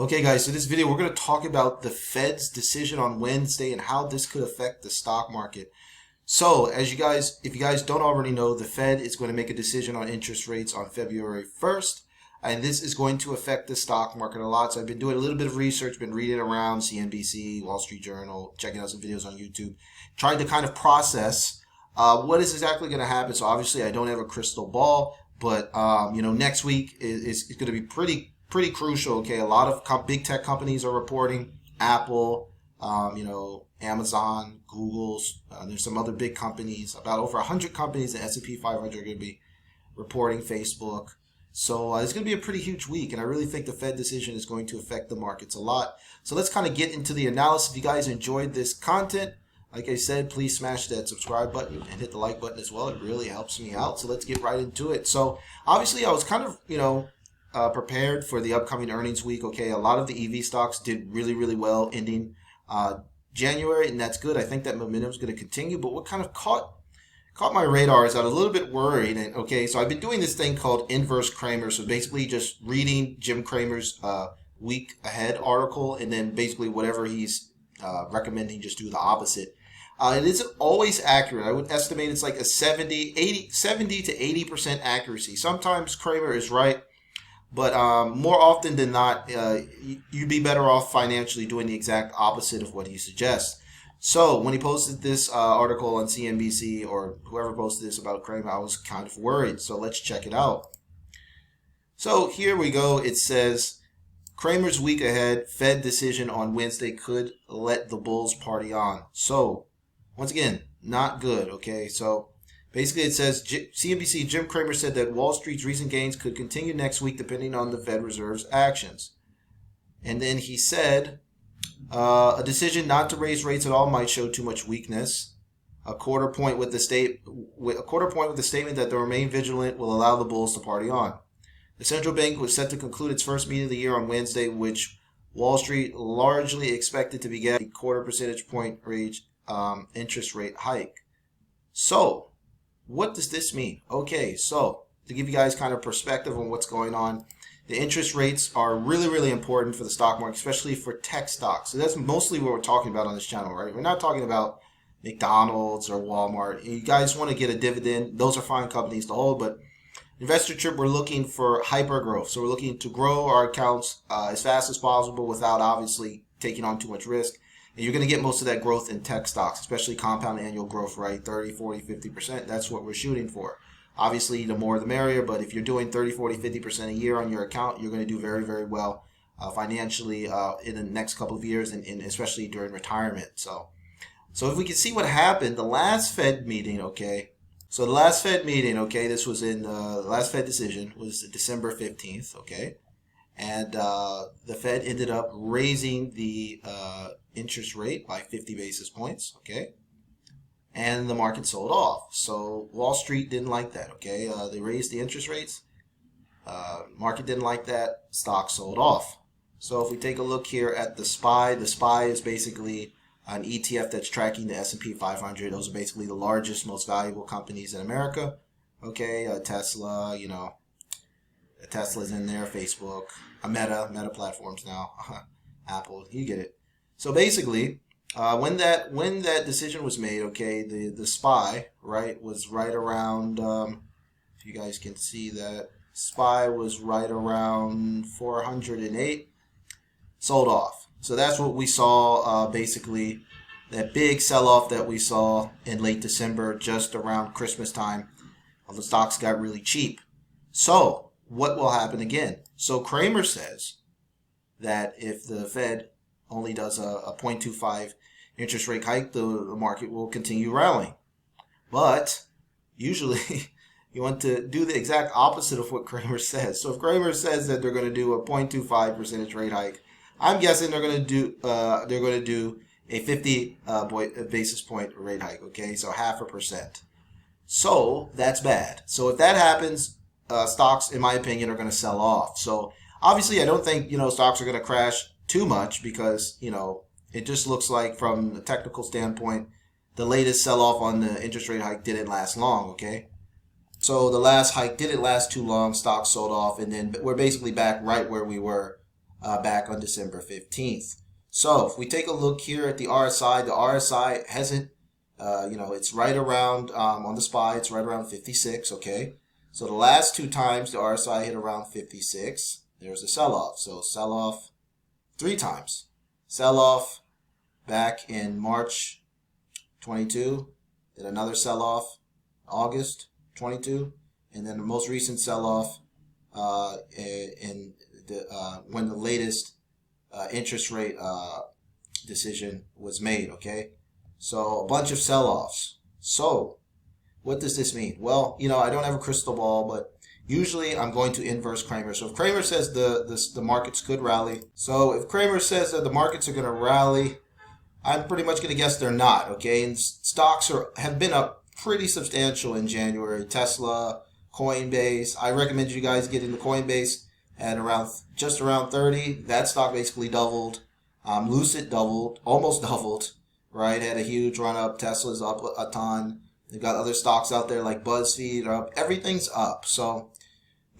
Okay, guys, so this video we're going to talk about the Fed's decision on Wednesday and how this could affect the stock market. So, if you guys don't already know, the Fed is going to make a decision on interest rates on February 1st, and this is going to affect the stock market a lot. So I've been doing a little bit of research, been reading around CNBC, Wall Street Journal, checking out some videos on YouTube, trying to kind of process what is exactly going to happen. So obviously I don't have a crystal ball, but next week is going to be pretty crucial. Okay, a lot of big tech companies are reporting. Apple, Amazon, Google's. There's some other big companies. About over 100 companies in S&P 500 are going to be reporting. Facebook. So it's going to be a pretty huge week, and I really think the Fed decision is going to affect the markets a lot. So let's kind of get into the analysis. If you guys enjoyed this content, like I said, please smash that subscribe button and hit the like button as well. It really helps me out. So let's get right into it. So obviously I was kind of prepared for the upcoming earnings week. Okay, a lot of the EV stocks did really well ending January, and that's good. I think that momentum is going to continue. But what kind of caught my radar is I was a little bit worried. And okay, so I've been doing this thing called inverse Cramer. So basically just reading Jim Cramer's week ahead article, and then basically whatever he's recommending, just do the opposite. It isn't always accurate. I would estimate it's like a 70 to 80% accuracy. Sometimes Cramer is right, but more often than not, you'd be better off financially doing the exact opposite of what he suggests. So when he posted this article on CNBC, or whoever posted this about Cramer, I was kind of worried. So let's check it out. So here we go. It says, Cramer's week ahead, Fed decision on Wednesday could let the bulls party on. So once again, not good. Okay, so basically it says CNBC Jim Cramer said that Wall Street's recent gains could continue next week depending on the Fed Reserve's actions. And then he said a decision not to raise rates at all might show too much weakness. A quarter point with the statement that they'll remain vigilant will allow the bulls to party on. The central bank was set to conclude its first meeting of the year on Wednesday, which Wall Street largely expected to begin a quarter percentage point interest rate hike. So what does this mean? Okay, so to give you guys kind of perspective on what's going on, the interest rates are really important for the stock market, especially for tech stocks. So that's mostly what we're talking about on this channel, right? We're not talking about McDonald's or Walmart. You guys want to get a dividend, those are fine companies to hold, but Investor Trip, we're looking for hyper growth. So we're looking to grow our accounts as fast as possible without obviously taking on too much risk. And you're going to get most of that growth in tech stocks, especially compound annual growth rate, 30, 40, 50%. That's what we're shooting for. Obviously, the more the merrier, but if you're doing 30, 40, 50% a year on your account, you're going to do very well financially in the next couple of years, and especially during retirement. So if we can see what happened, the last Fed meeting, okay? So the last Fed meeting, okay, this was in the last Fed decision was December 15th, okay? And the Fed ended up raising the interest rate by 50 basis points, okay? And the market sold off. So Wall Street didn't like that, okay? They raised the interest rates. Market didn't like that. Stock sold off. So if we take a look here at the SPY is basically an ETF that's tracking the S&P 500. Those are basically the largest, most valuable companies in America. Okay, Tesla, Tesla's in there, Facebook, Meta platforms now, Apple, you get it. So basically, when that decision was made, okay, the SPY, right, was right around, if you guys can see that, SPY was right around 408, sold off. So that's what we saw, basically, that big sell-off that we saw in late December, just around Christmas time. The stocks got really cheap. So what will happen again? So Cramer says that if the Fed only does a 0.25 interest rate hike, the market will continue rallying. But usually you want to do the exact opposite of what Cramer says. So if Cramer says that they're going to do a 0.25 percentage rate hike, I'm guessing they're going to do a 50 basis point rate hike. Okay, so 0.5%. So that's bad. So if that happens, stocks, in my opinion, are going to sell off. So obviously, I don't think stocks are going to crash too much because it just looks like from a technical standpoint, the latest sell-off on the interest rate hike didn't last long. Okay, so the last hike didn't last too long. Stocks sold off, and then we're basically back right where we were back on December 15th. So if we take a look here at the RSI hasn't, it's right around, on the SPY, it's right around 56, okay? So the last two times the RSI hit around 56, there's a sell-off. So sell-off 3 times. Sell-off back in March 22, then another sell-off August 22, and then the most recent sell-off in the when the latest interest rate decision was made, okay? So a bunch of sell-offs. So what does this mean? Well, I don't have a crystal ball, but usually I'm going to inverse Cramer. So if Cramer says the markets could rally, so if Cramer says that the markets are going to rally, I'm pretty much going to guess they're not, okay? And stocks have been up pretty substantial in January. Tesla, Coinbase. I recommend you guys get into Coinbase at just around 30. That stock basically doubled. Lucid doubled, almost doubled, right? Had a huge run up. Tesla's up a ton. They've got other stocks out there like BuzzFeed are up. Everything's up. So,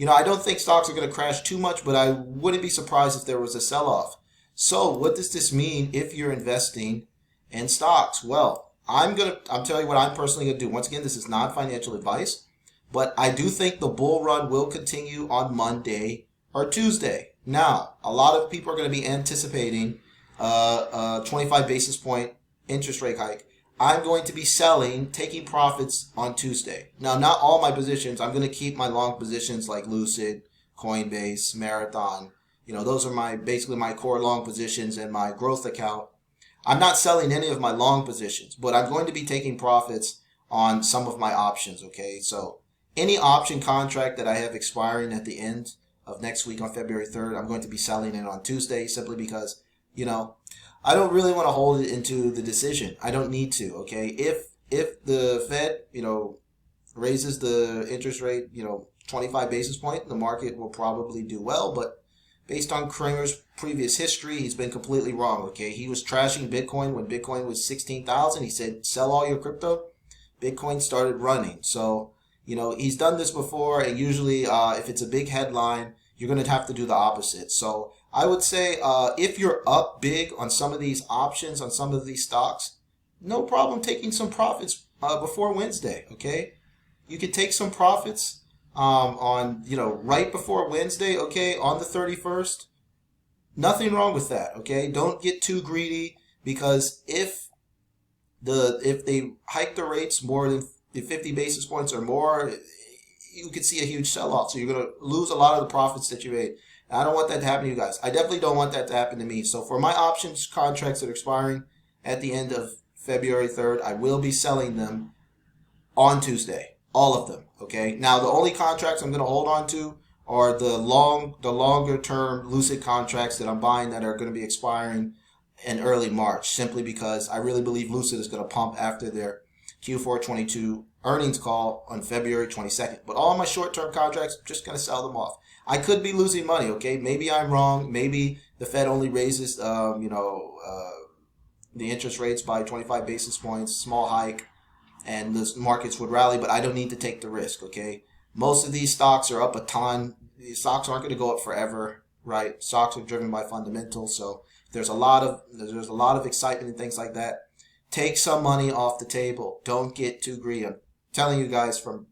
I don't think stocks are going to crash too much, but I wouldn't be surprised if there was a sell-off. So what does this mean if you're investing in stocks? Well, I'm telling you what I'm personally going to do. Once again, this is not financial advice, but I do think the bull run will continue on Monday or Tuesday. Now, a lot of people are going to be anticipating a 25 basis point interest rate hike. I'm going to be selling, taking profits on Tuesday. Now, not all my positions. I'm going to keep my long positions like Lucid, Coinbase, Marathon. Those are basically my core long positions and my growth account. I'm not selling any of my long positions, but I'm going to be taking profits on some of my options, okay? So any option contract that I have expiring at the end of next week on February 3rd, I'm going to be selling it on Tuesday simply because, I don't really want to hold it into the decision. I don't need to, okay? If the Fed, raises the interest rate, 25 basis point, the market will probably do well, but based on Cramer's previous history, he's been completely wrong, okay? He was trashing Bitcoin when Bitcoin was 16,000. He said, sell all your crypto. Bitcoin started running. So, he's done this before, and usually if it's a big headline, you're going to have to do the opposite. So I would say if you're up big on some of these options, on some of these stocks, no problem taking some profits before Wednesday, okay? You could take some profits on, right before Wednesday, okay, on the 31st. Nothing wrong with that, okay? Don't get too greedy, because if they hike the rates more than 50 basis points or more, you could see a huge sell-off. So you're going to lose a lot of the profits that you made. And I don't want that to happen to you guys. I definitely don't want that to happen to me. So for my options contracts that are expiring at the end of February 3rd, I will be selling them on Tuesday. All of them, okay? Now, the only contracts I'm going to hold on to are the longer term Lucid contracts that I'm buying that are going to be expiring in early March, simply because I really believe Lucid is going to pump after their Q4 22 earnings call on February 22nd. But all my short-term contracts, I'm just going to sell them off. I could be losing money, okay? Maybe I'm wrong. Maybe the Fed only raises, the interest rates by 25 basis points, small hike, and the markets would rally, but I don't need to take the risk, okay? Most of these stocks are up a ton. These stocks aren't going to go up forever, right? Stocks are driven by fundamentals, so there's a lot of excitement and things like that. Take some money off the table. Don't get too greedy. I'm telling you guys from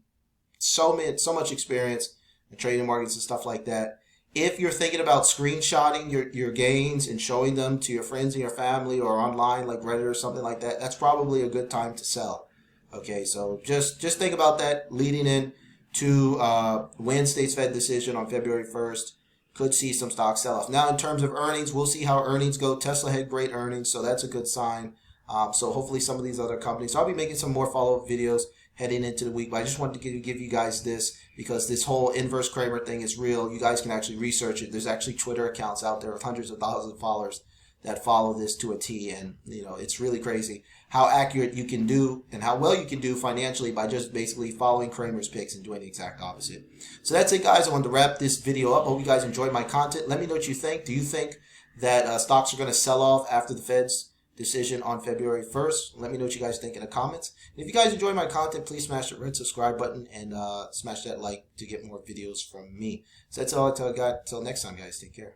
so much experience in trading markets and stuff like that. If you're thinking about screenshotting your gains and showing them to your friends and your family or online like Reddit or something like that, that's probably a good time to sell. Okay, so just think about that leading in to Wednesday's Fed decision on February 1st. Could see some stock sell-off. Now, in terms of earnings, we'll see how earnings go. Tesla had great earnings, so that's a good sign. So hopefully some of these other companies. So I'll be making some more follow-up videos heading into the week. But I just wanted to give you guys this because this whole inverse Cramer thing is real. You guys can actually research it. There's actually Twitter accounts out there with hundreds of thousands of followers that follow this to a T. And, it's really crazy how accurate you can do and how well you can do financially by just basically following Cramer's picks and doing the exact opposite. So that's it, guys. I wanted to wrap this video up. I hope you guys enjoyed my content. Let me know what you think. Do you think that stocks are going to sell off after the Fed's decision on February 1st? Let me know what you guys think in the comments. And if you guys enjoy my content, please smash that red subscribe button and smash that like to get more videos from me. So that's all I got. Until next time, guys. Take care.